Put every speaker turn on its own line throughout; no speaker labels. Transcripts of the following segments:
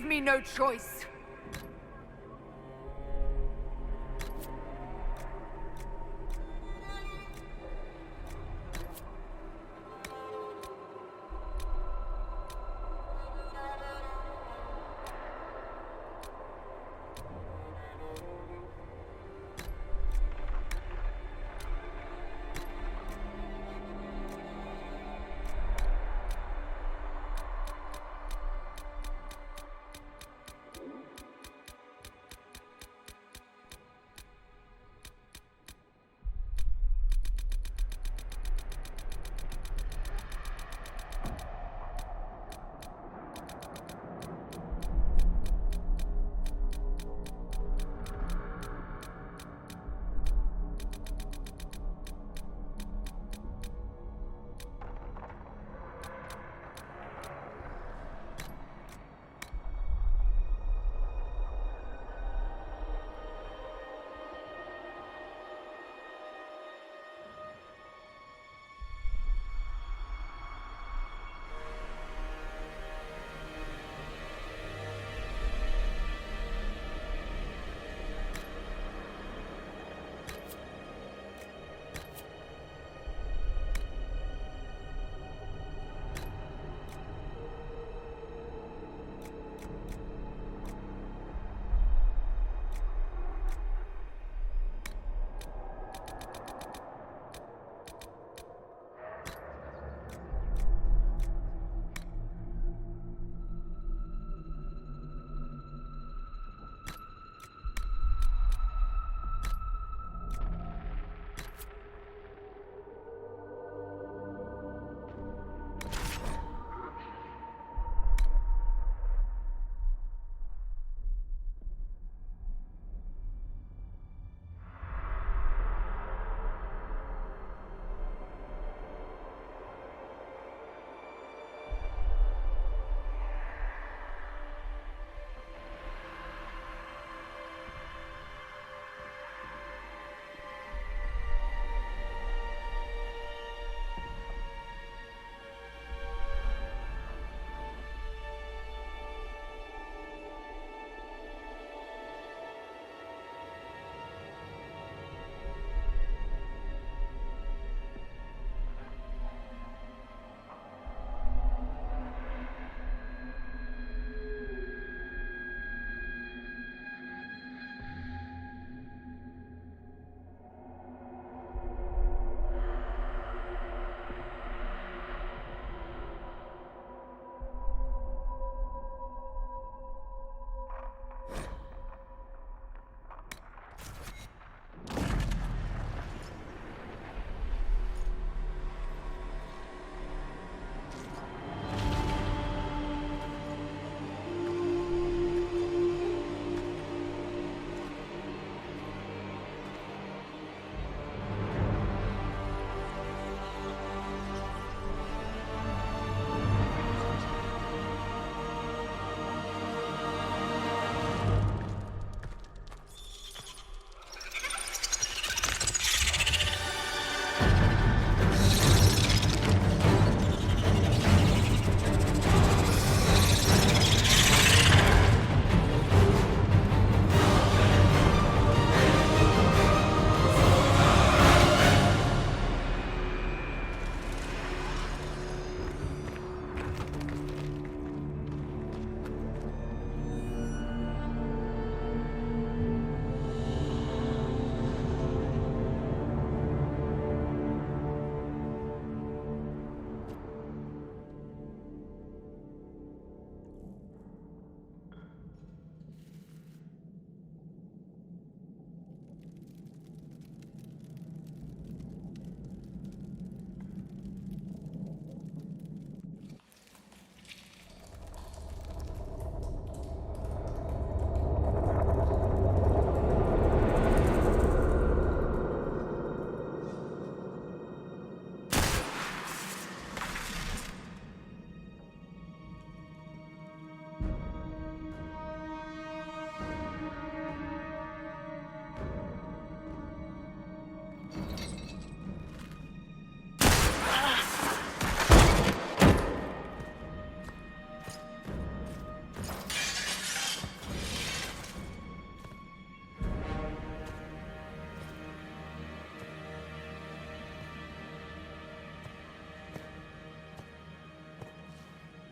me no choice.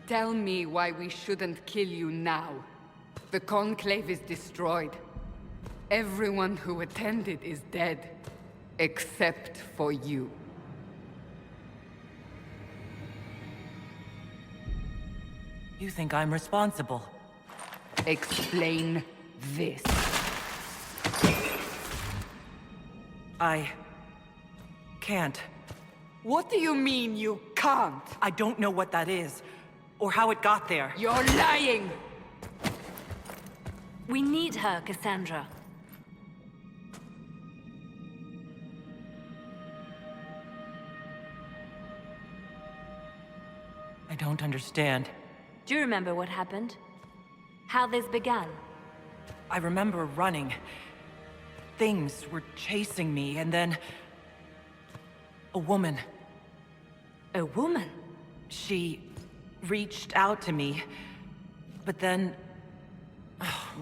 Tell me why we shouldn't kill you now. The Conclave is destroyed. Everyone who attended is dead. Except for you.
You think I'm responsible?
Explain this.
I... can't.
What do you mean you can't?
I don't know what that is, or how it got there.
You're lying!
We need her, Cassandra.
I don't understand.
Do you remember what happened? How this began?
I remember running. Things were chasing me, and then... a woman.
A woman?
She reached out to me, but then...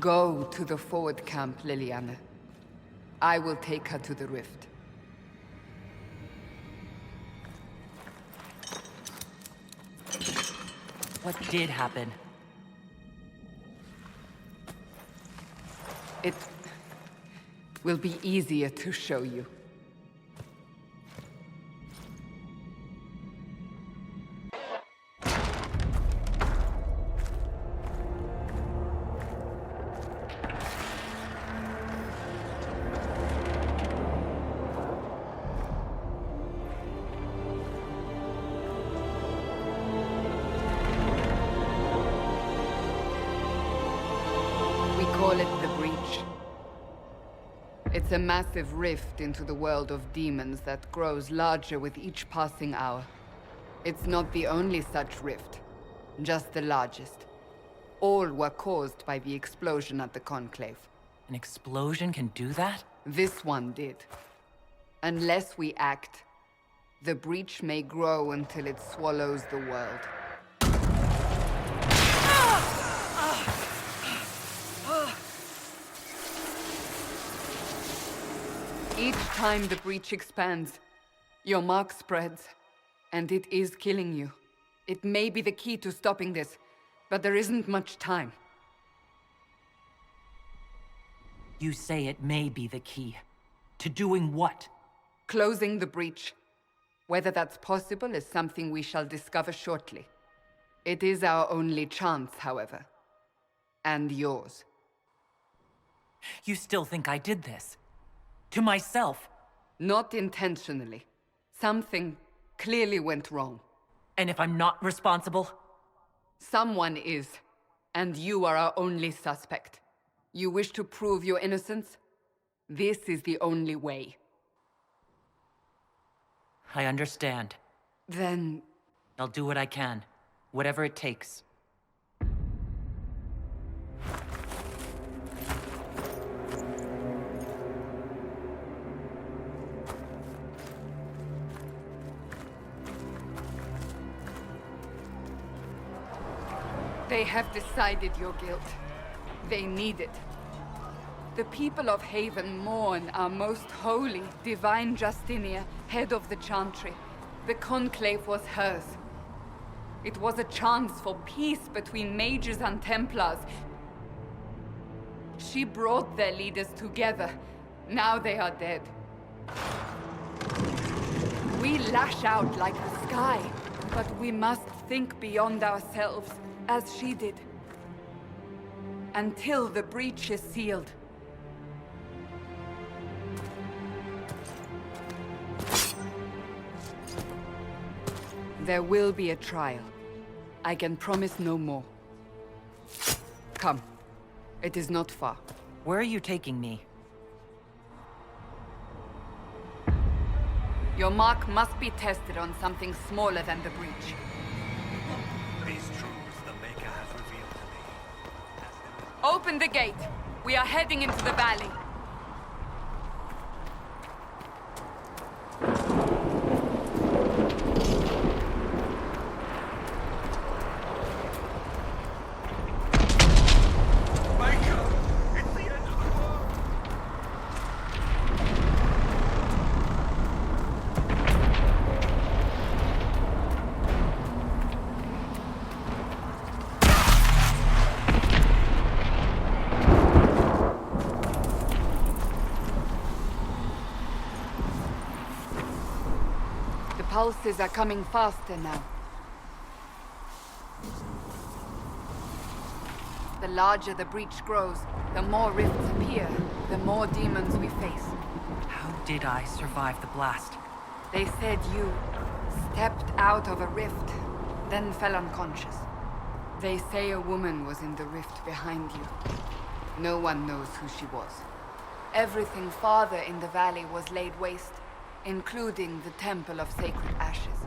Go to the forward camp, Liliana. I will take her to the rift.
What did happen?
It will be easier to show you. We call it the Breach. It's a massive rift into the world of demons that grows larger with each passing hour. It's not the only such rift, just the largest. All were caused by the explosion at the Conclave.
An explosion can do that?
This one did. Unless we act, the Breach may grow until it swallows the world. Each time the Breach expands, your mark spreads, and it is killing you. It may be the key to stopping this, but there isn't much time.
You say it may be the key. To doing what?
Closing the Breach. Whether that's possible is something we shall discover shortly. It is our only chance, however. And yours.
You still think I did this? To myself?
Not intentionally. Something clearly went wrong.
And if I'm not responsible?
Someone is, and you are our only suspect. You wish to prove your innocence? This is the only way.
I understand.
Then...
I'll do what I can. Whatever it takes.
They have decided your guilt. They need it. The people of Haven mourn our most holy, divine Justinia, head of the Chantry. The Conclave was hers. It was a chance for peace between mages and Templars. She brought their leaders together. Now they are dead. We lash out like the sky, but we must think beyond ourselves, as she did. Until the Breach is sealed. There will be a trial. I can promise no more. Come. It is not far.
Where are you taking me?
Your mark must be tested on something smaller than the Breach.
These truths the Maker has revealed to me.
Open the gate. We are heading into the valley. pulses are coming faster now. The larger the breach grows, the more rifts appear, the more demons we face.
How did I survive the blast?
They said you stepped out of a rift, then fell unconscious. They say a woman was in the rift behind you. No one knows who she was. Everything farther in the valley was laid waste, including the Temple of Sacred Ashes.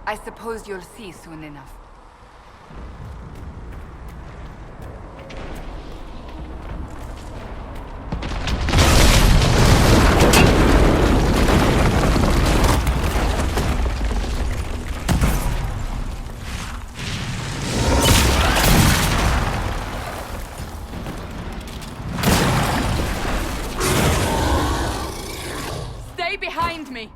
I suppose you'll see soon enough. Behind me!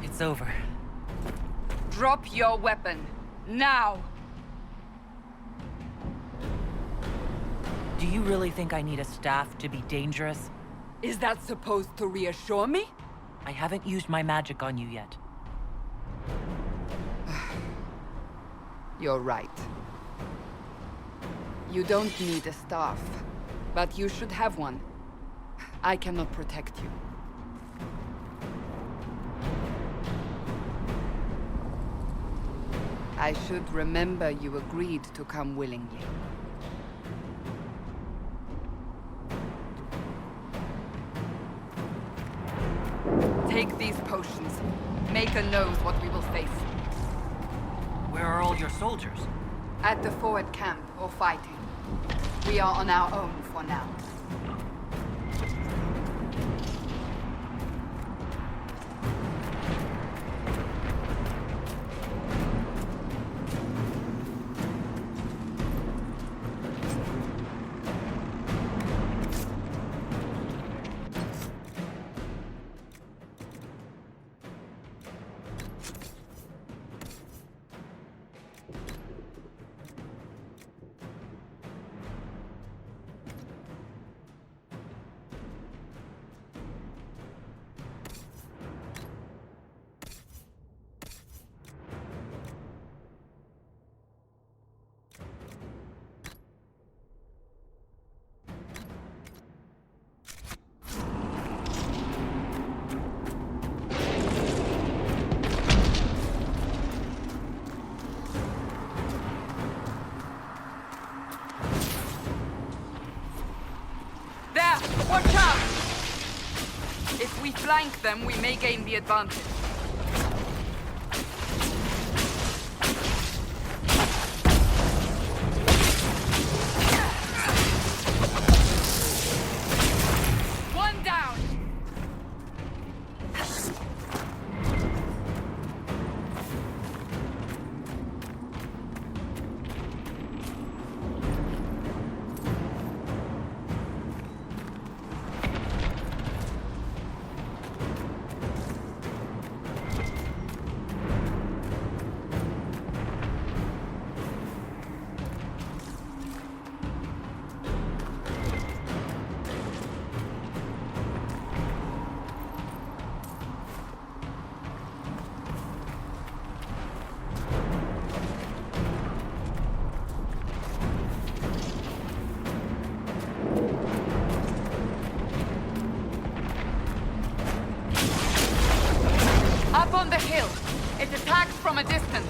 It's over.
Drop your weapon. Now!
Do you really think I need a staff to be dangerous?
Is that supposed to reassure me?
I haven't used my magic on you yet.
You're right. You don't need a staff, but you should have one. I cannot protect you. I should remember you agreed to come willingly. Take these potions. Maker knows what we will face.
Where are all your soldiers?
At the forward camp, or fighting. We are on our own for now. Watch out! If we flank them, we may gain the advantage. One down! Up on the hill. It attacks from a distance.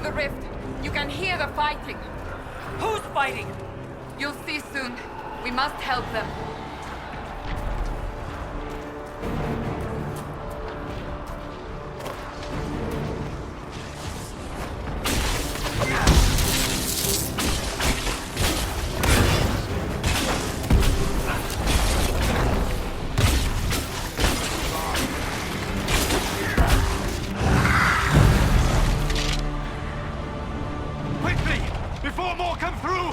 the rift. You can hear the fighting.
Who's fighting?
You'll see soon. We must help them.
Quickly! Before more come through!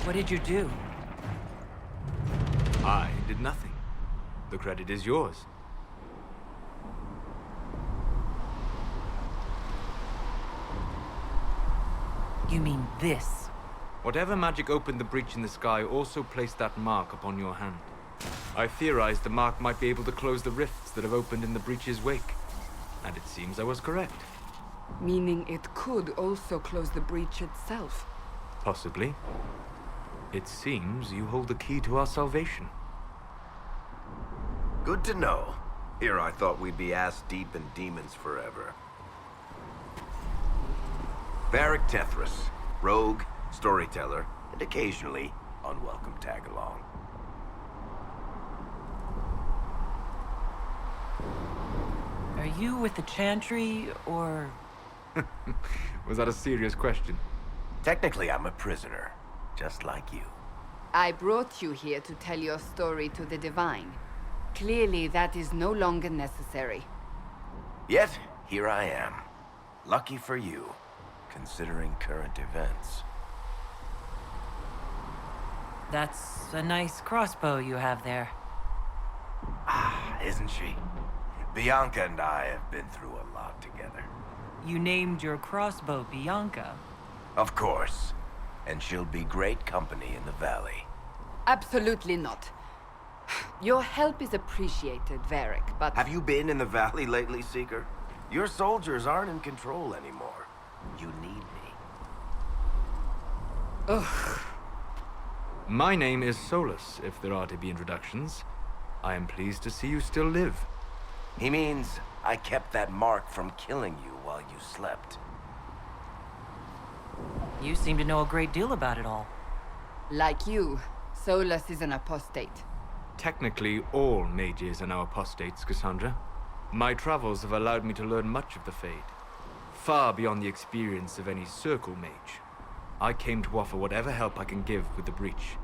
What did you do?
I did nothing. The credit is yours.
You mean this?
Whatever magic opened the breach in the sky also placed that mark upon your hand. I theorized the mark might be able to close the rifts that have opened in the breach's wake. And it seems I was correct.
Meaning it could also close the breach itself.
Possibly. It seems you hold the key to our salvation.
Good to know. Here I thought we'd be ass-deep in demons forever. Varic Solas, rogue, storyteller, and occasionally unwelcome tag-along.
Are you with the Chantry, or...
Was that a serious question?
Technically, I'm a prisoner, just like you.
I brought you here to tell your story to the Divine. Clearly, that is no longer necessary.
Yet, here I am. Lucky for you, considering current events.
That's a nice crossbow you have there.
Ah, isn't she? Bianca and I have been through a lot together.
You named your crossbow Bianca.
Of course. And she'll be great company in the valley.
Absolutely not. Your help is appreciated, Varic, but...
Have you been in the valley lately, Seeker? Your soldiers aren't in control anymore. You need me.
Ugh.
My name is Solas, if there are to be introductions. I am pleased to see you still live.
He means I kept that mark from killing you while you slept.
You seem to know a great deal about it all.
Like you, Solas is an apostate.
Technically, all mages are now apostates, Cassandra. My travels have allowed me to learn much of the Fade. Far beyond the experience of any circle mage. I came to offer whatever help I can give with the breach.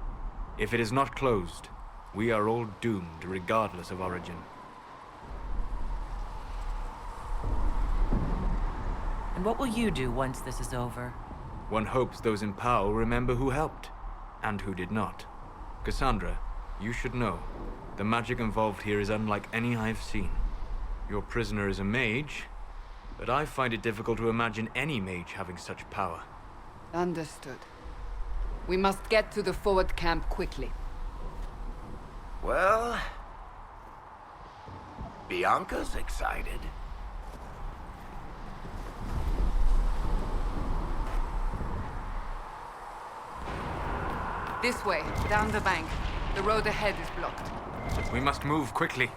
If it is not closed, we are all doomed regardless of origin.
And what will you do once this is over?
One hopes those in power will remember who helped, and who did not. Cassandra, you should know, the magic involved here is unlike any I've seen. Your prisoner is a mage, but I find it difficult to imagine any mage having such power.
Understood. We must get to the forward camp quickly.
Well... Bianca's excited.
This way, down the bank. The road ahead is blocked.
We must move quickly.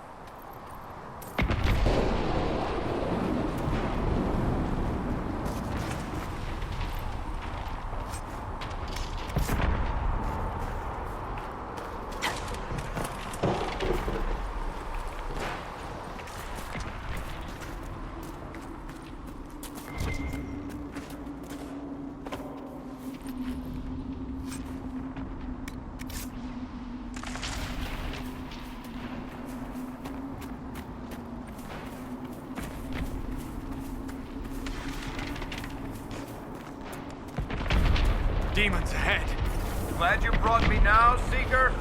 Demons ahead.
Glad you brought me now, Seeker?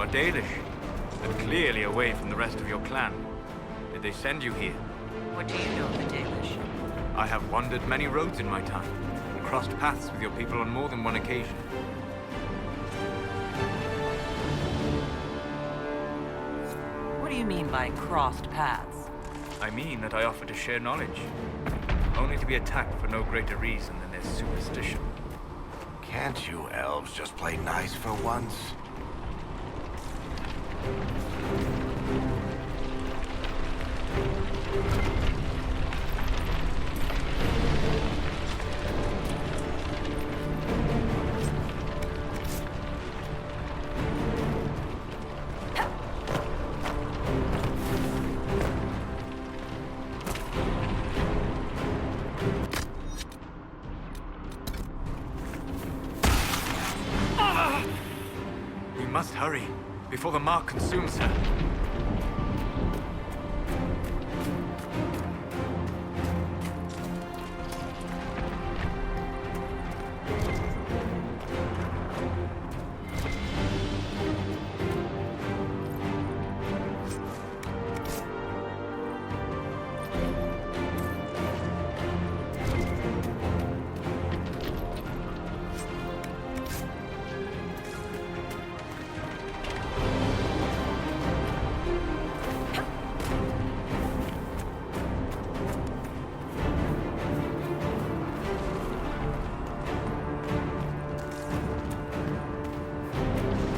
are Dalish, but clearly away from the rest of your clan. Did they send you here?
What do you know of the Dalish?
I have wandered many roads in my time, and crossed paths with your people on more than one occasion.
What do you mean by crossed paths?
I mean that I offer to share knowledge, only to be attacked for no greater reason than their superstition.
Can't you elves just play nice for once?
We must hurry, before the mark consumes her.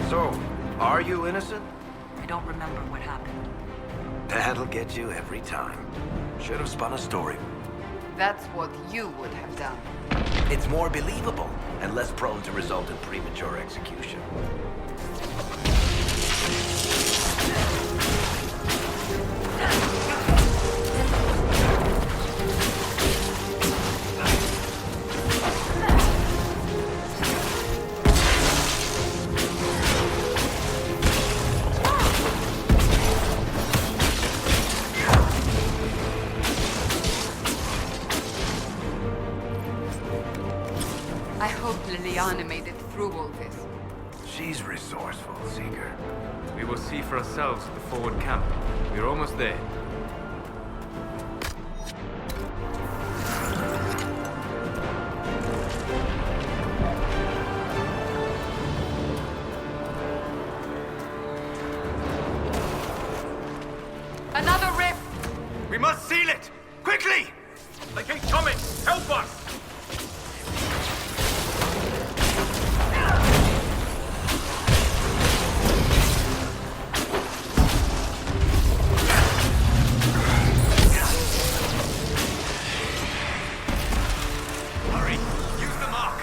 So, are you innocent?
I don't remember what happened.
That'll get you every time. Should have spun a story.
That's what you would have done.
It's more believable and less prone to result in premature execution.
I hope Liliana made it through all this.
She's resourceful, Seeker.
We will see for ourselves at the forward camp. We're almost there.
Another rift!
We must seal it! Quickly!
They keep coming! Help us!
Hurry! Use the mark!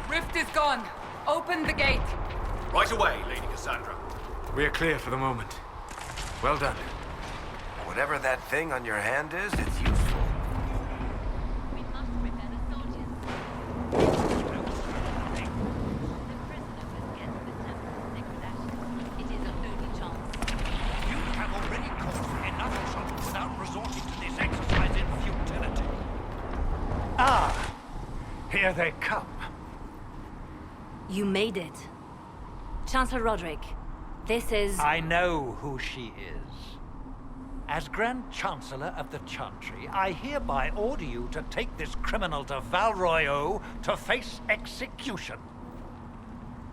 Rift is gone. Open the gate.
Right away, Lady Cassandra.
We are clear for the moment. Well done.
Whatever that thing on your hand is, it's useful.
We must prepare the soldiers. The prisoner must get to the temple's sacred ashes. It is our only chance.
You have already caused enough trouble without resorting to this exercise in futility.
Ah, here they come.
You made it. Chancellor Roderick, this is...
I know who she is. As Grand Chancellor of the Chantry, I hereby order you to take this criminal to Val Royeaux to face execution.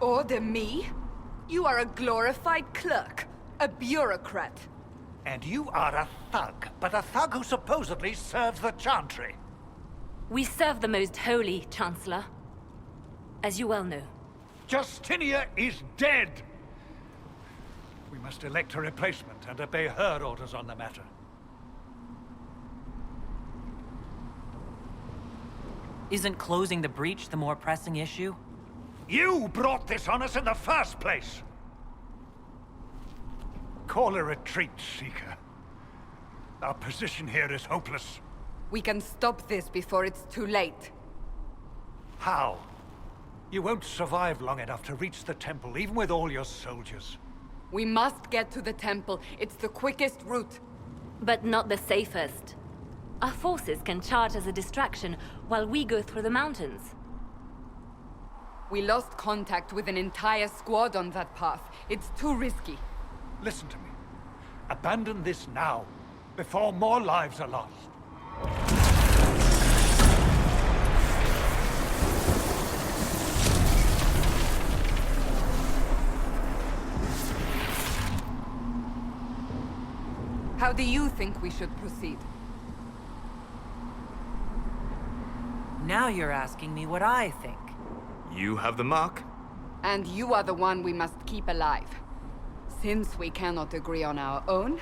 Order me? You are a glorified clerk. A bureaucrat.
And you are a thug, but a thug who supposedly serves the Chantry.
We serve the most holy, Chancellor. As you well know.
Justinia is dead! We must elect a replacement and obey her orders on the matter.
Isn't closing the breach the more pressing issue?
You brought this on us in the first place! Call a retreat, Seeker. Our position here is hopeless.
We can stop this before it's too late.
How? You won't survive long enough to reach the temple, even with all your soldiers.
We must get to the temple. It's the quickest route.
But not the safest. Our forces can charge as a distraction while we go through the mountains.
We lost contact with an entire squad on that path. It's too risky.
Listen to me. Abandon this now, before more lives are lost.
How do you think we should proceed?
Now you're asking me what I think.
You have the mark?
And you are the one we must keep alive. Since we cannot agree on our own...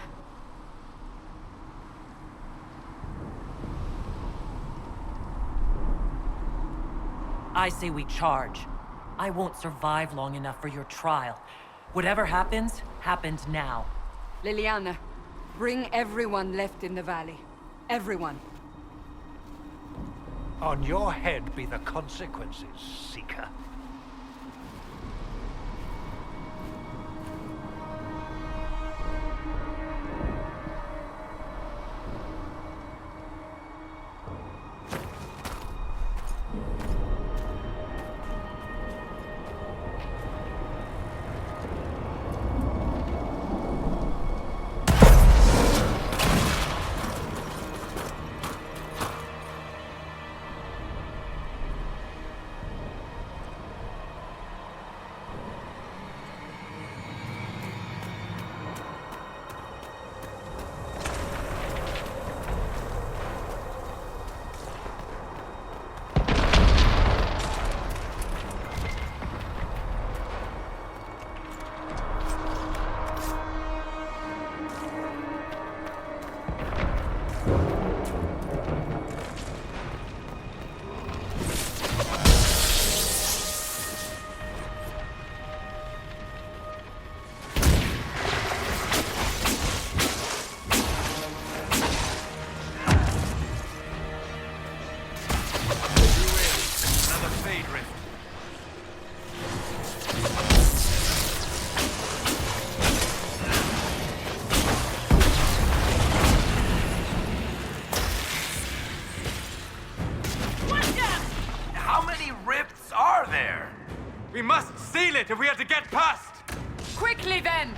I say we charge. I won't survive long enough for your trial. Whatever happens, happens now.
Liliana, bring everyone left in the valley. Everyone.
On your head be the consequences, Seeker.
We must seal it if we are to get past!
Quickly then!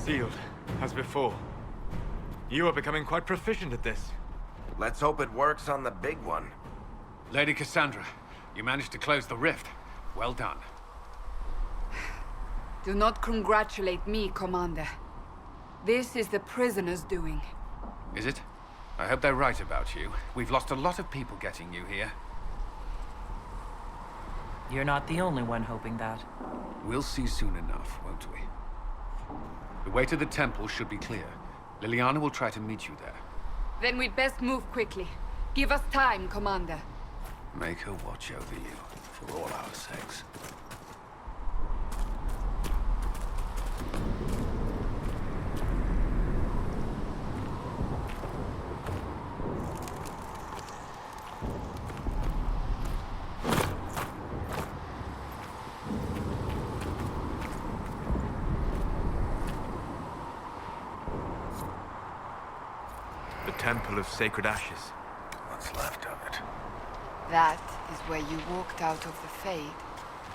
Sealed, as before. You are becoming quite proficient at this.
Let's hope it works on the big one.
Lady Cassandra, you managed to close the rift. Well done.
Do not congratulate me, Commander. This is the prisoner's doing.
Is it? I hope they're right about you. We've lost a lot of people getting you here.
You're not the only one hoping that.
We'll see soon enough, won't we? The way to the temple should be clear. Liliana will try to meet you there.
Then we'd best move quickly. Give us time, Commander.
Make her watch over you, for all our sakes.
Temple of Sacred Ashes.
What's left of it?
That is where you walked out of the Fade,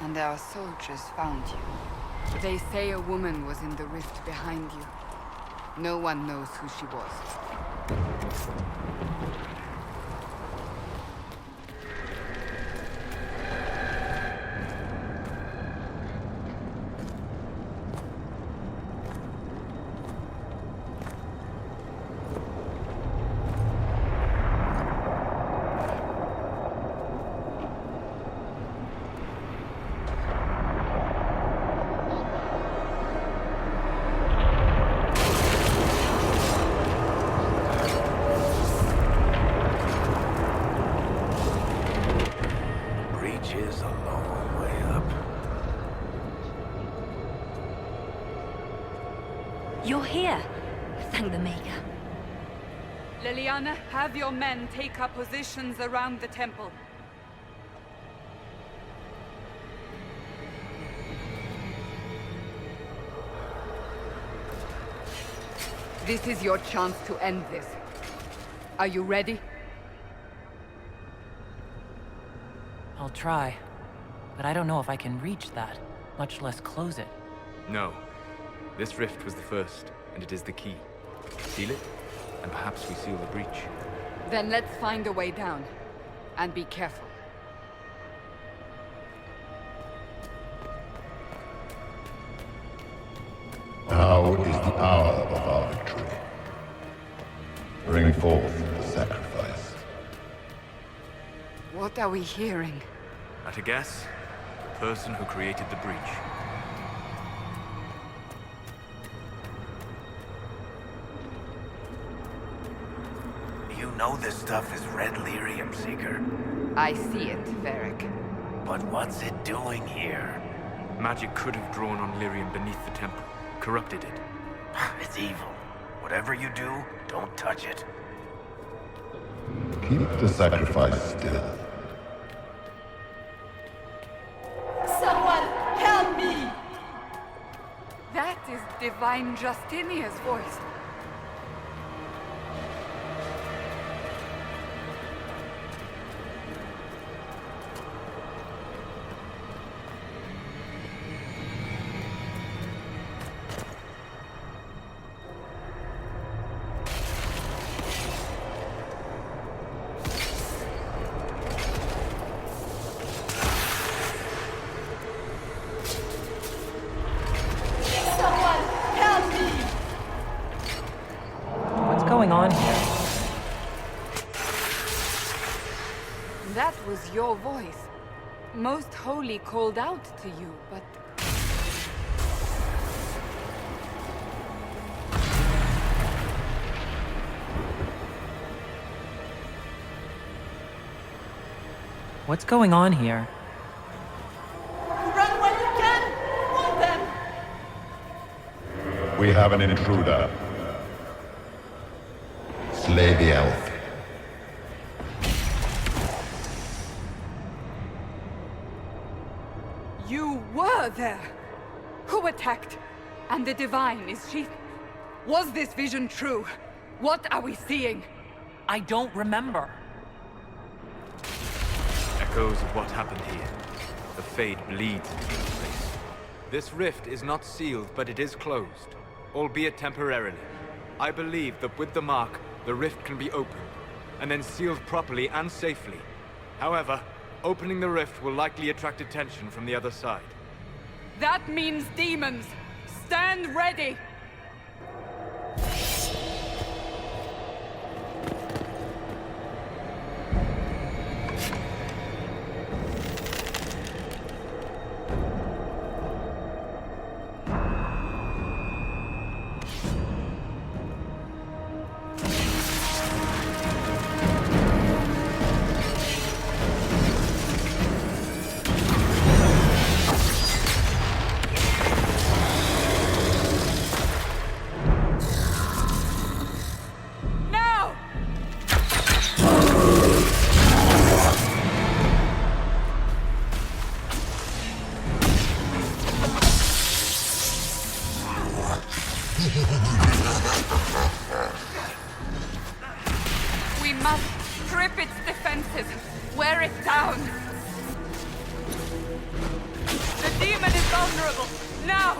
and our soldiers found you. They say a woman was in the rift behind you. No one knows who she was.
a long way up.
You're here. Thank the Maker.
Liliana, have your men take up positions around the temple. This is your chance to end this. Are you ready?
I'll try. But I don't know if I can reach that, much less close it.
No. This rift was the first, and it is the key. Seal it, and perhaps we seal the breach.
Then let's find a way down. And be careful.
Now is the hour of our victory. Bring forth the sacrifice.
What are we hearing?
At a guess, the person who created the breach.
You know this stuff is red lyrium, Seeker.
I see it, Varic.
But what's it doing here?
Magic could have drawn on lyrium beneath the temple, corrupted it.
It's evil. Whatever you do, don't touch it.
Keep the sacrifice still.
Someone help me! That is Divine Justinia's voice.
What's going on here?
That was your voice. Most Holy called out to you, but...
What's going on here?
Run while you can! Want them!
We have an intruder. Slay the elf.
You were there! Who attacked? And the Divine, is she... Was this vision true? What are we seeing?
I don't remember.
Echoes of what happened here. The Fade bleeds into this place. This rift is not sealed, but it is closed, albeit temporarily. I believe that with the mark, the rift can be opened, and then sealed properly and safely. However, opening the rift will likely attract attention from the other side.
That means demons! Stand ready! We must strip its defenses, wear it down. The demon is vulnerable, now!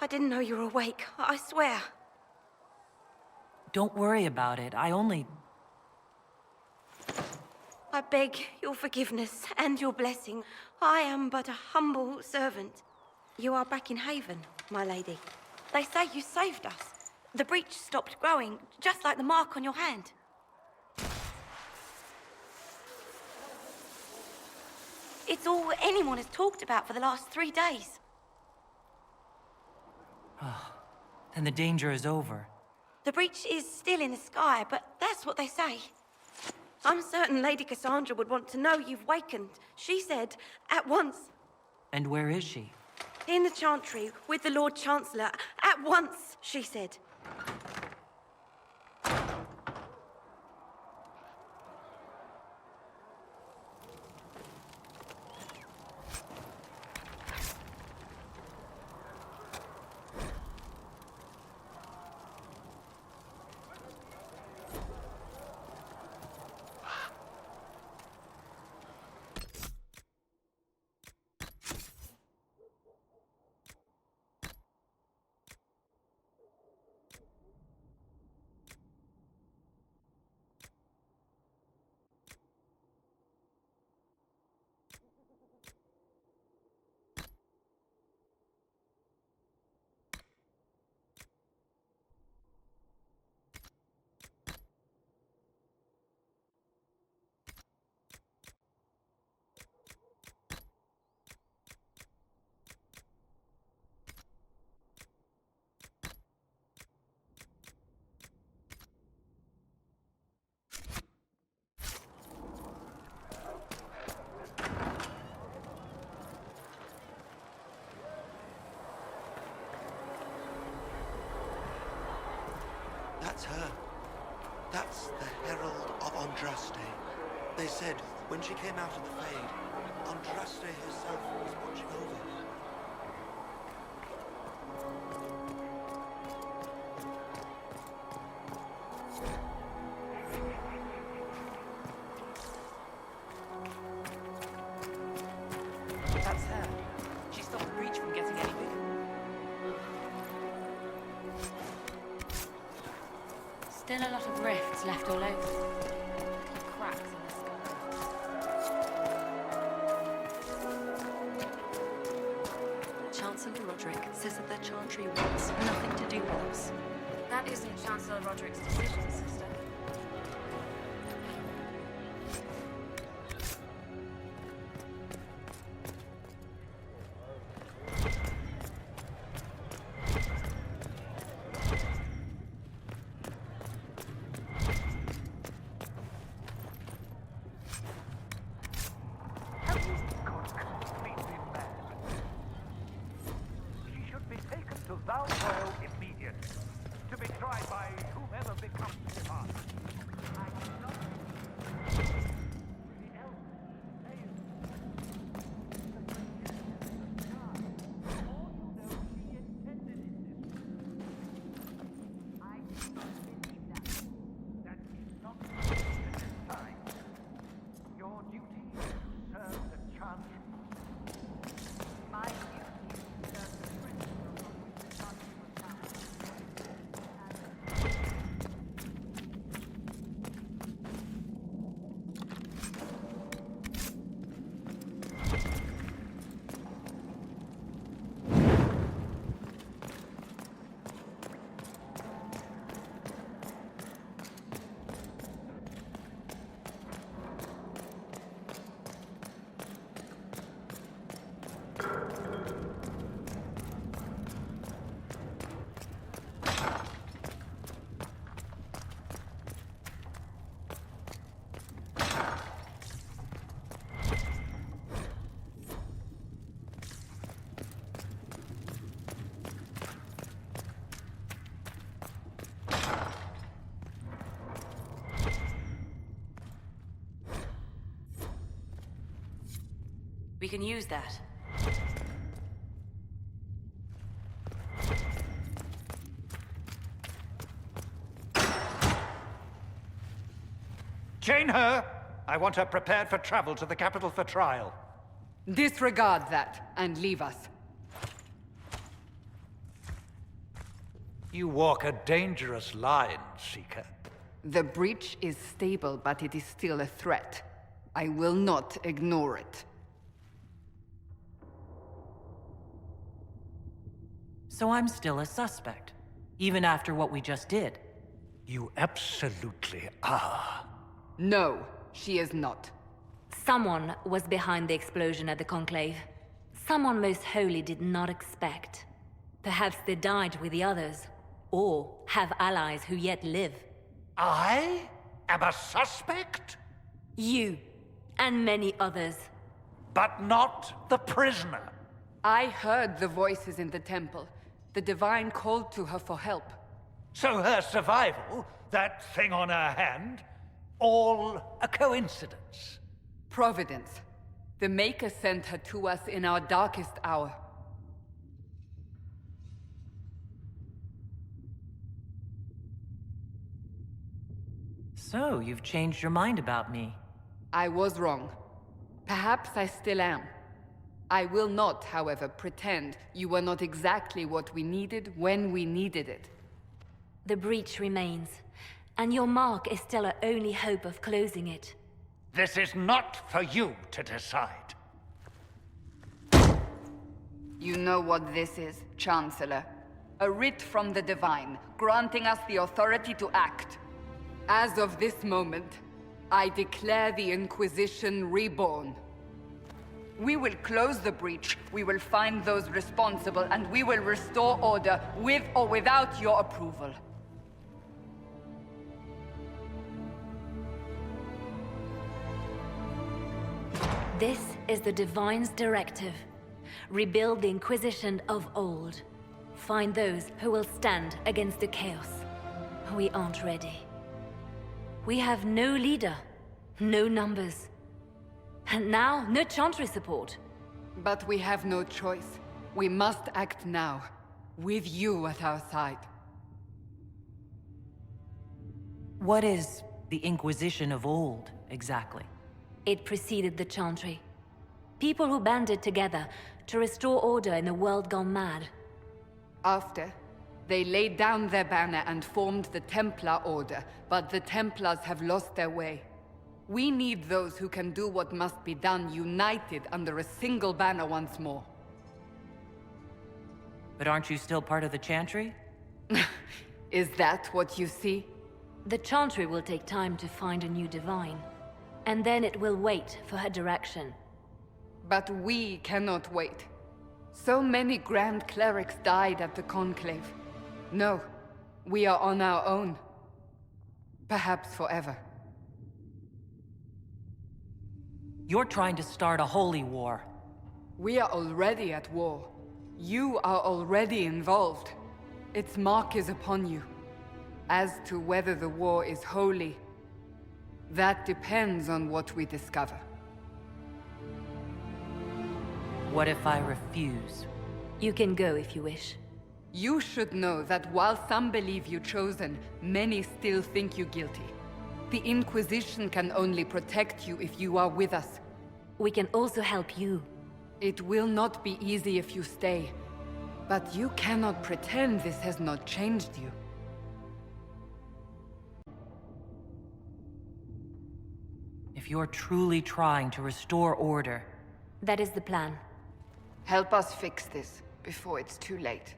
I didn't know you were awake, I swear.
Don't worry about it.
I beg your forgiveness and your blessing. I am but a humble servant. You are back in Haven, my lady. They say you saved us. The breach stopped growing, just like the mark on your hand. It's all anyone has talked about for the last 3 days.
Then the danger is over.
The breach is still in the sky, but that's what they say. I'm certain Lady Cassandra would want to know you've wakened. She said, at once.
And where is she?
In the Chantry, with the Lord Chancellor. At once, she said.
That's her. That's the Herald of Andraste. They said when she came out of the Fade, Andraste herself was watching over her.
That's her. She stopped the breach from getting any bigger.
Still a lot of rifts left all over. Little cracks in the sky.
Chancellor Roderick says that the Chantry wants nothing to do with us.
That isn't Chancellor Roderick's decision, sister.
We can use that.
Chain her! I want her prepared for travel to the capital for trial.
Disregard that and leave us.
You walk a dangerous line, Seeker.
The breach is stable, but it is still a threat. I will not ignore it.
So I'm still a suspect, even after what we just did.
You absolutely are.
No, she is not.
Someone was behind the explosion at the Conclave. Someone most holy did not expect. Perhaps they died with the others, or have allies who yet live.
I am a suspect?
You, and many others.
But not the prisoner.
I heard the voices in the temple. The Divine called to her for help.
So her survival, that thing on her hand, all a coincidence.
Providence. The Maker sent her to us in our darkest hour.
So, you've changed your mind about me.
I was wrong. Perhaps I still am. I will not, however, pretend you were not exactly what we needed when we needed it.
The breach remains, and your mark is still our only hope of closing it.
This is not for you to decide.
You know what this is, Chancellor. A writ from the Divine, granting us the authority to act. As of this moment, I declare the Inquisition reborn. We will close the breach, we will find those responsible, and we will restore order with or without your approval.
This is the Divine's directive. Rebuild the Inquisition of old. Find those who will stand against the chaos. We aren't ready. We have no leader, no numbers. And now, no Chantry support.
But we have no choice. We must act now, with you at our side.
What is the Inquisition of old, exactly?
It preceded the Chantry. People who banded together to restore order in a world gone mad.
After, they laid down their banner and formed the Templar Order, but the Templars have lost their way. We need those who can do what must be done, united under a single banner once more.
But aren't you still part of the Chantry?
Is that what you see?
The Chantry will take time to find a new Divine. And then it will wait for her direction.
But we cannot wait. So many Grand Clerics died at the Conclave. No, we are on our own. Perhaps forever.
You're trying to start a holy war.
We are already at war. You are already involved. Its mark is upon you. As to whether the war is holy, that depends on what we discover.
What if I refuse?
You can go if you wish.
You should know that while some believe you chosen, many still think you guilty. The Inquisition can only protect you if you are with us.
We can also help you.
It will not be easy if you stay. But you cannot pretend this has not changed you.
If you're truly trying to restore order...
That is the plan.
Help us fix this, before it's too late.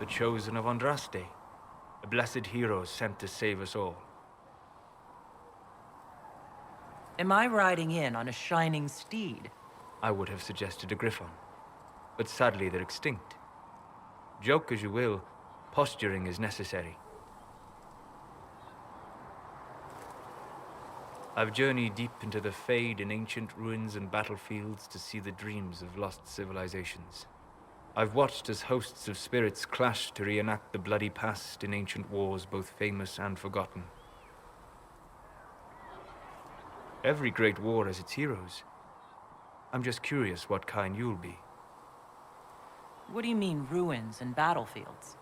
the chosen of Andraste, a blessed hero sent to save us all.
Am I riding in on a shining steed?
I would have suggested a griffon, but sadly they're extinct. Joke as you will, posturing is necessary. I've journeyed deep into the Fade in ancient ruins and battlefields to see the dreams of lost civilizations. I've watched as hosts of spirits clash to reenact the bloody past in ancient wars both famous and forgotten. Every great war has its heroes. I'm just curious what kind you'll be.
What do you mean, ruins and battlefields?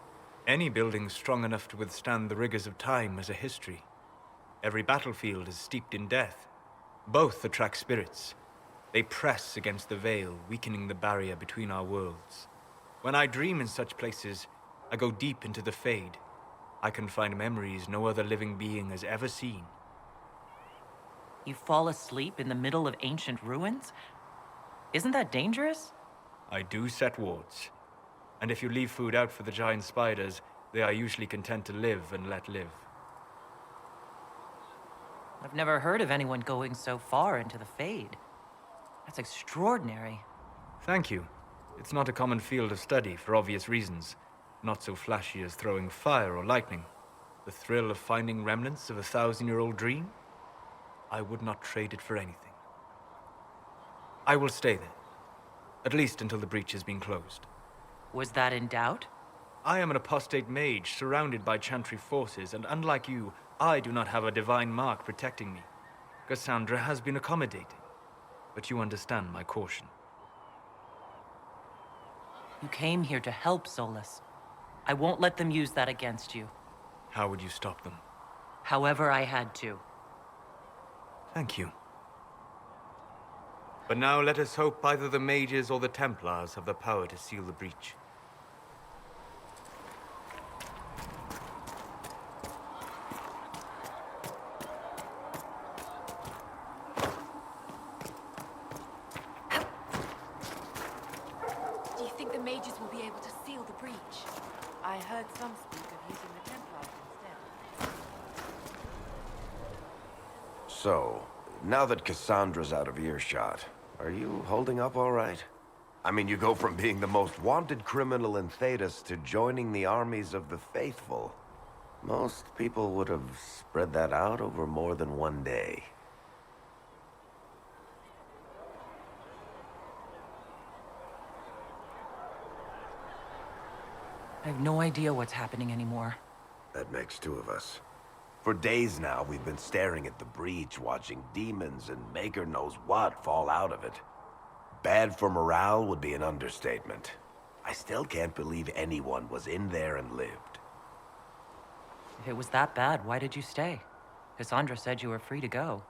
Any building strong enough to withstand the rigors of time has a history. Every battlefield is steeped in death. Both attract spirits. They press against the veil, weakening the barrier between our worlds. When I dream in such places, I go deep into the Fade. I can find memories no other living being has ever seen.
You fall asleep in the middle of ancient ruins? Isn't that dangerous?
I do set wards. And if you leave food out for the giant spiders, they are usually content to live and let live.
I've never heard of anyone going so far into the Fade. That's extraordinary.
Thank you. It's not a common field of study for obvious reasons. Not so flashy as throwing fire or lightning. The thrill of finding remnants of a 1,000-year-old dream? I would not trade it for anything. I will stay there. At least until the breach has been closed.
Was that in doubt?
I am an apostate mage surrounded by Chantry forces, and unlike you, I do not have a divine mark protecting me. Cassandra has been accommodating, but you understand my caution.
You came here to help, Solas. I won't let them use that against you.
How would you stop them?
However I had to.
Thank you. But now let us hope either the mages or the Templars have the power to seal the breach.
Do you think the mages will be able to seal the breach? I heard some speak of using the Templars instead.
So, now that Cassandra's out of earshot, are you holding up all right? I mean, you go from being the most wanted criminal in Thedas to joining the armies of the faithful. Most people would have spread that out over more than one day.
I have no idea what's happening anymore.
That makes two of us. For days now, we've been staring at the breach, watching demons and maker knows what fall out of it. Bad for morale would be an understatement. I still can't believe anyone was in there and lived.
If it was that bad, why did you stay? Cassandra said you were free to go.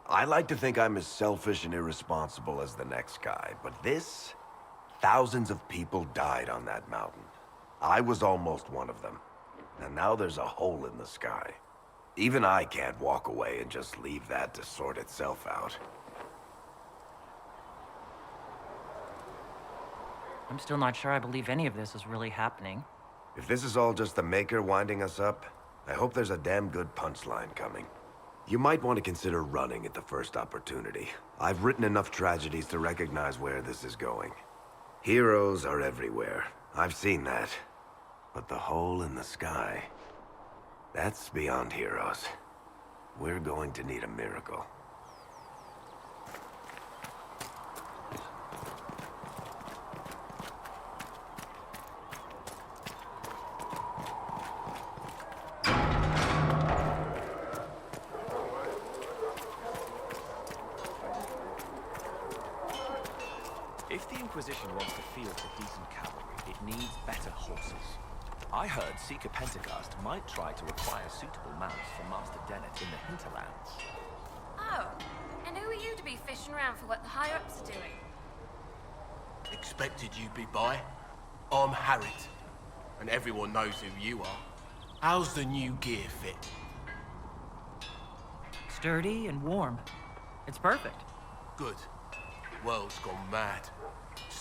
I like to think I'm as selfish and irresponsible as the next guy, but this... Thousands of people died on that mountain. I was almost one of them. And now there's a hole in the sky. Even I can't walk away and just leave that to sort itself out.
I'm still not sure I believe any of this is really happening.
If this is all just the Maker winding us up, I hope there's a damn good punchline coming. You might want to consider running at the first opportunity. I've written enough tragedies to recognize where this is going. Heroes are everywhere. I've seen that. But the hole in the sky... that's beyond heroes. We're going to need a miracle.
If the Inquisition wants to field a decent cavalry, it needs better horses. I heard Seeker Pentagast might try to acquire suitable mounts for Master Dennett in the hinterlands.
Oh, and who are you to be fishing around for what the higher-ups are doing?
Expected you'd be by. I'm Harriet, and everyone knows who you are. How's the new gear fit?
Sturdy and warm. It's perfect.
Good. World's gone mad.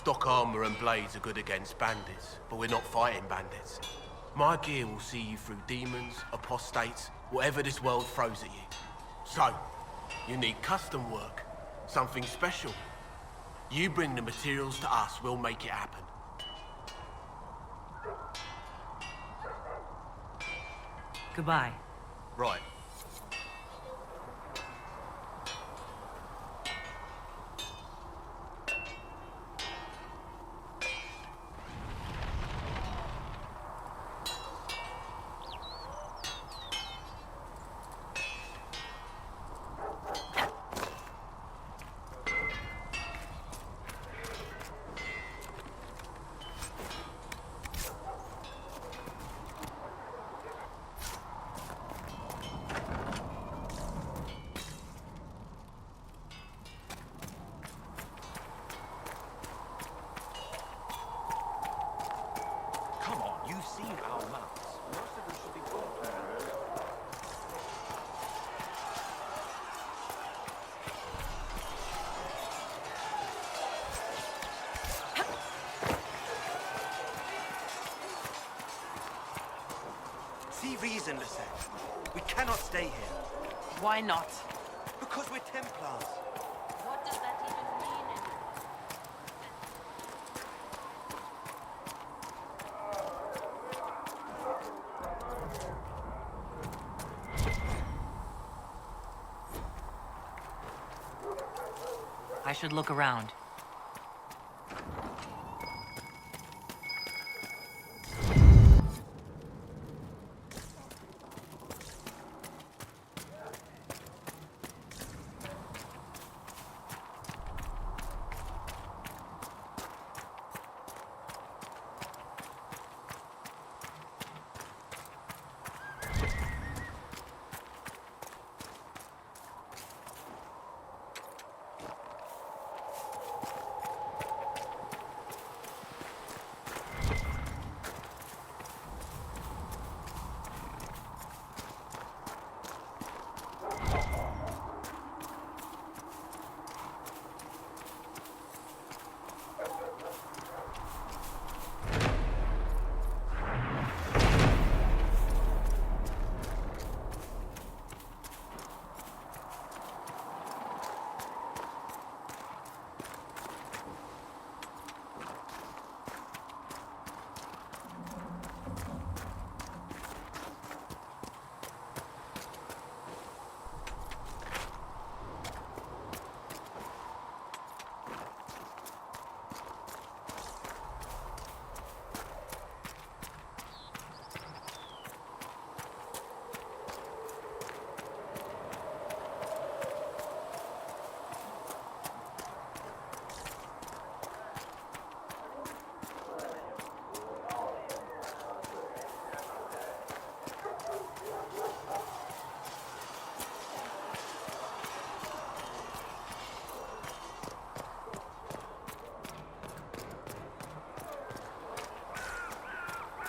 Stock armor and blades are good against bandits, but we're not fighting bandits. My gear will see you through demons, apostates, whatever this world throws at you. So, you need custom work, something special. You bring the materials to us, we'll make it happen.
Goodbye.
Right.
Come on, you've seen our maps. Most of them should be working.
See reason, Lisette. We cannot stay here.
Why not?
Because we're Templars.
What does that even mean?
I should look around.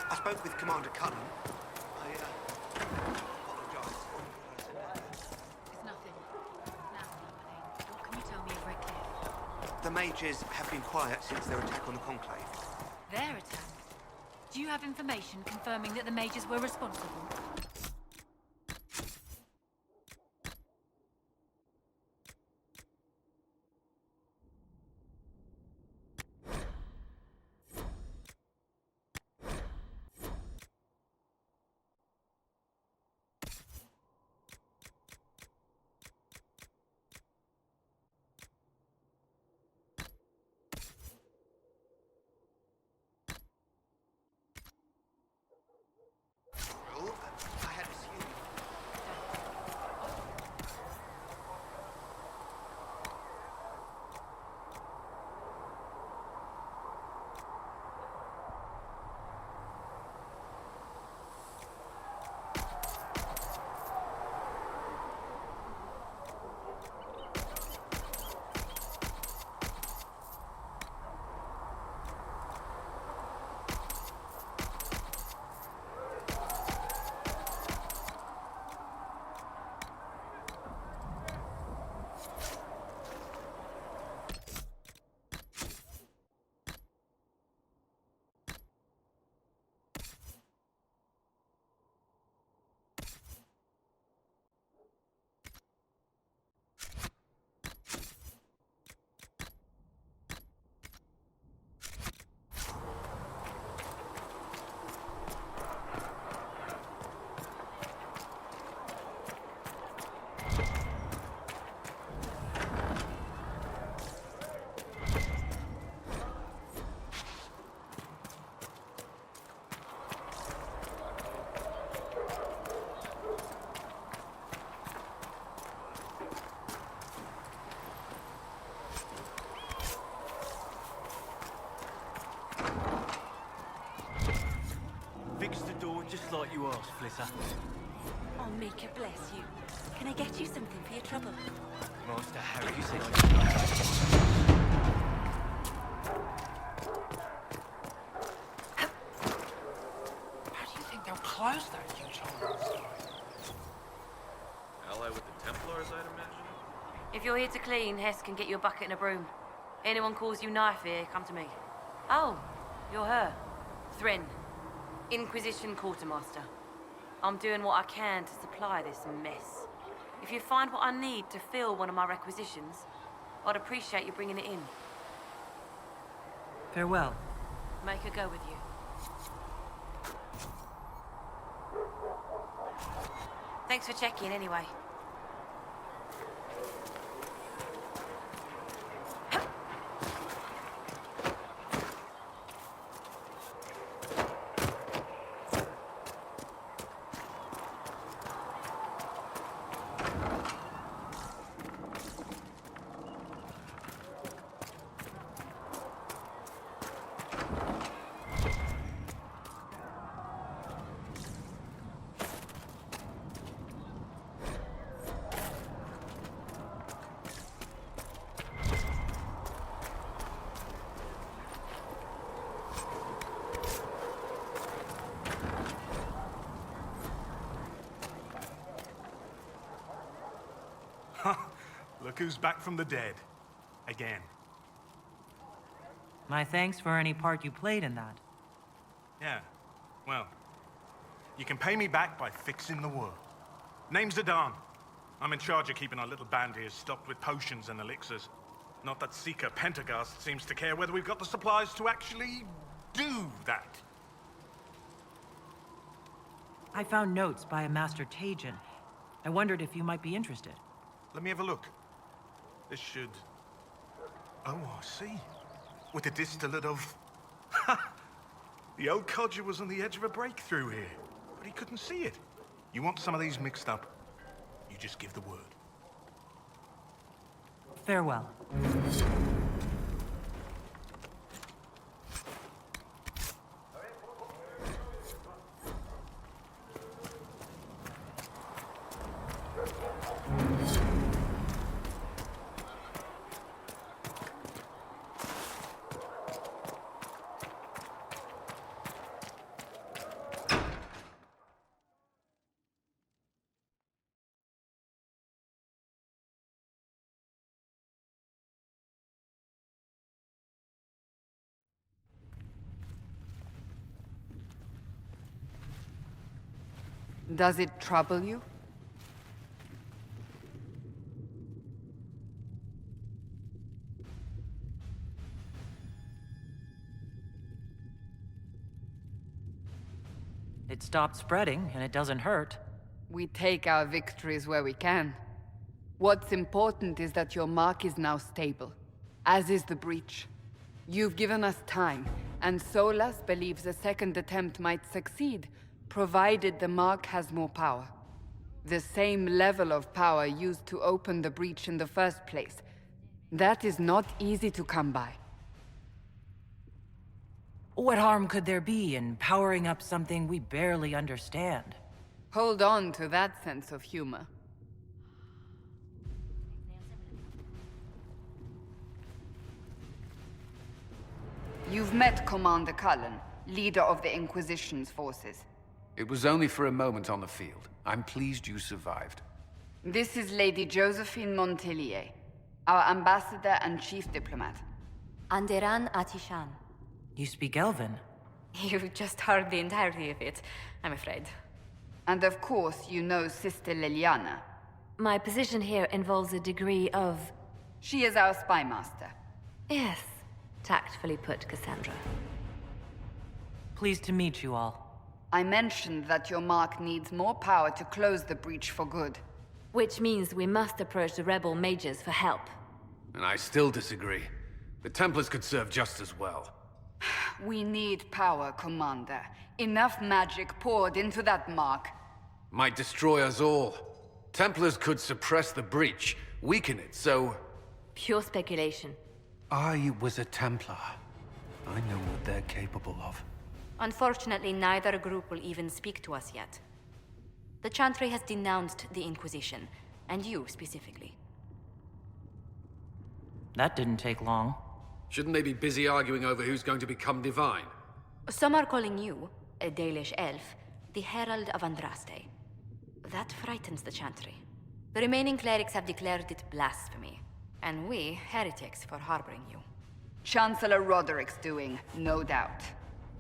I spoke with Commander Cullen. Apologise.
It's nothing. Now, Emily, what can you tell me of Redcliffe?
The mages have been quiet since their attack on the Conclave.
Their attack? Do you have information confirming that the mages were responsible?
I
Just like you asked, Flitter.
Oh, Mika, bless you. Can I get you something for your trouble?
Master Harry said
How do you think they'll close that huge hole inside?
Ally with the Templars, I'd imagine?
If you're here to clean, Hess can get you a bucket and a broom. Anyone calls you knife here, come to me. Oh, you're her. Thren, Inquisition Quartermaster. I'm doing what I can to supply this mess. If you find what I need to fill one of my requisitions, I'd appreciate you bringing it in.
Farewell.
Make her go with you. Thanks for checking anyway.
Look who's back from the dead. Again.
My thanks for any part you played in that.
Yeah, well, you can pay me back by fixing the world. Name's Zidane. I'm in charge of keeping our little band here stocked with potions and elixirs. Not that Seeker Pentagast seems to care whether we've got the supplies to actually do that.
I found notes by a Master Tajin. I wondered if you might be interested.
Let me have a look. This should... Oh, I see. With a distillate of... The old codger was on the edge of a breakthrough here, but he couldn't see it. You want some of these mixed up, you just give the word.
Farewell.
Does it trouble you?
It stopped spreading, and it doesn't hurt.
We take our victories where we can. What's important is that your mark is now stable, as is the breach. You've given us time, and Solas believes a second attempt might succeed, provided the mark has more power. The same level of power used to open the breach in the first place. That is not easy to come by.
What harm could there be in powering up something we barely understand?
Hold on to that sense of humor. You've met Commander Cullen, leader of the Inquisition's forces.
It was only for a moment on the field. I'm pleased you survived.
This is Lady Josephine Montelier, our ambassador and chief diplomat.
Anderan Atishan.
You speak Elven?
You just heard the entirety of it, I'm afraid.
And of course, you know Sister Liliana.
My position here involves a degree of...
She is our spy master.
Yes, tactfully put, Cassandra.
Pleased to meet you all.
I mentioned that your mark needs more power to close the breach for good.
Which means we must approach the rebel mages for help.
And I still disagree. The Templars could serve just as well.
We need power, Commander. Enough magic poured into that mark.
Might destroy us all. Templars could suppress the breach, weaken it, so...
Pure speculation.
I was a Templar. I know what they're capable of.
Unfortunately, neither group will even speak to us yet. The Chantry has denounced the Inquisition, and you specifically.
That didn't take long.
Shouldn't they be busy arguing over who's going to become divine?
Some are calling you, a Dalish elf, the Herald of Andraste. That frightens the Chantry. The remaining clerics have declared it blasphemy, and we, heretics, for harboring you.
Chancellor Roderick's doing, no doubt.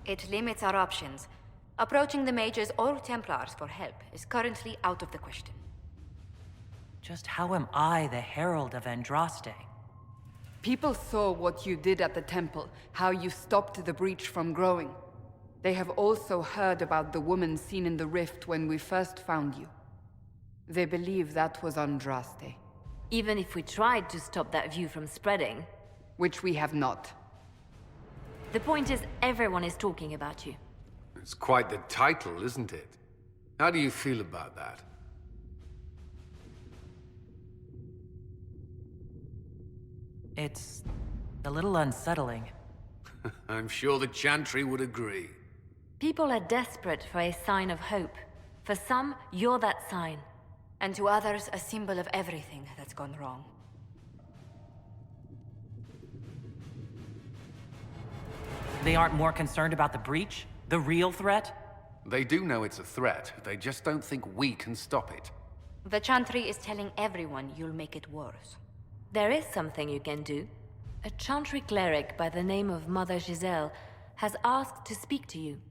It limits our options. Approaching the mages or Templars for help is currently out of the question.
Just how am I the Herald of Andraste?
People saw what you did at the temple, how you stopped the breach from growing. They have also heard about the woman seen in the rift when we first found you. They believe that was Andraste.
Even if we tried to stop that view from spreading...
Which we have not.
The point is, everyone is talking about you.
It's quite the title, isn't it? How do you feel about that?
It's a little unsettling.
I'm sure the Chantry would agree.
People are desperate for a sign of hope. For some, you're that sign.
And to others, a symbol of everything that's gone wrong.
They aren't more concerned about the breach? The real threat?
They do know it's a threat. They just don't think we can stop it.
The Chantry is telling everyone you'll make it worse.
There is something you can do. A Chantry cleric by the name of Mother Giselle has asked to speak to you.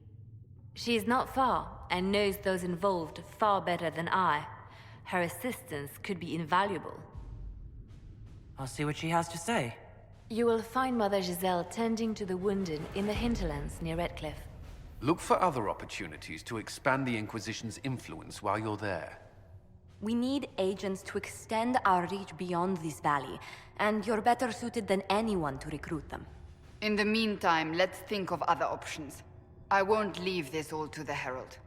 She is not far and knows those involved far better than I. Her assistance could be invaluable.
I'll see what she has to say.
You will find Mother Giselle tending to the wounded in the hinterlands near Redcliffe.
Look for other opportunities to expand the Inquisition's influence while you're there.
We need agents to extend our reach beyond this valley, and you're better suited than anyone to recruit them.
In the meantime, let's think of other options. I won't leave this all to the Herald.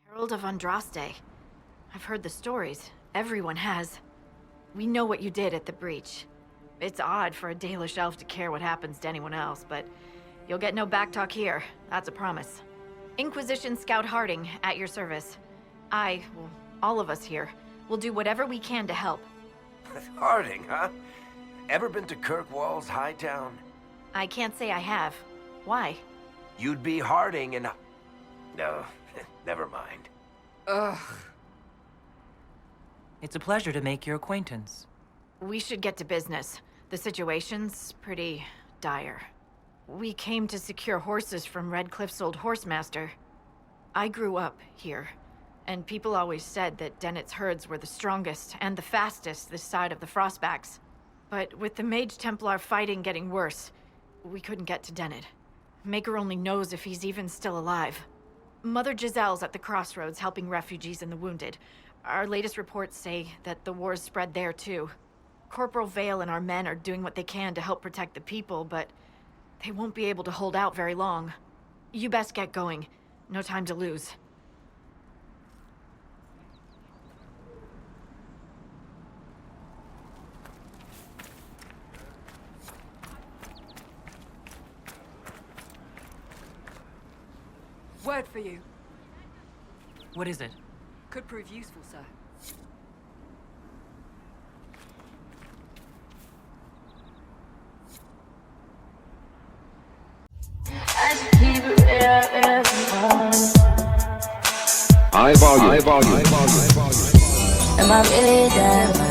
Herald of Andraste. I've heard the stories. Everyone has. We know what you did at the breach. It's odd for a Dalish elf to care what happens to anyone else, but you'll get no backtalk here. That's a promise. Inquisition Scout Harding, at your service. Well, all of us here, will do whatever we can to help.
Harding, huh? Ever been to Kirkwall's Hightown?
I can't say I have. Why?
You'd be Harding and... No, never mind.
Ugh.
It's a pleasure to make your acquaintance.
We should get to business. The situation's pretty dire. We came to secure horses from Redcliffe's old horsemaster. I grew up here, and people always said that Dennett's herds were the strongest and the fastest this side of the Frostbacks. But with the Mage Templar fighting getting worse, we couldn't get to Dennett. Maker only knows if he's even still alive. Mother Giselle's at the crossroads helping refugees and the wounded. Our latest reports say that the war's spread there too. Corporal Vale and our men are doing what they can to help protect the people, but They won't be able to hold out very long. You best get going. No time to lose.
Word for you.
What is it?
Could prove useful, sir.
High volume.
Am I really that?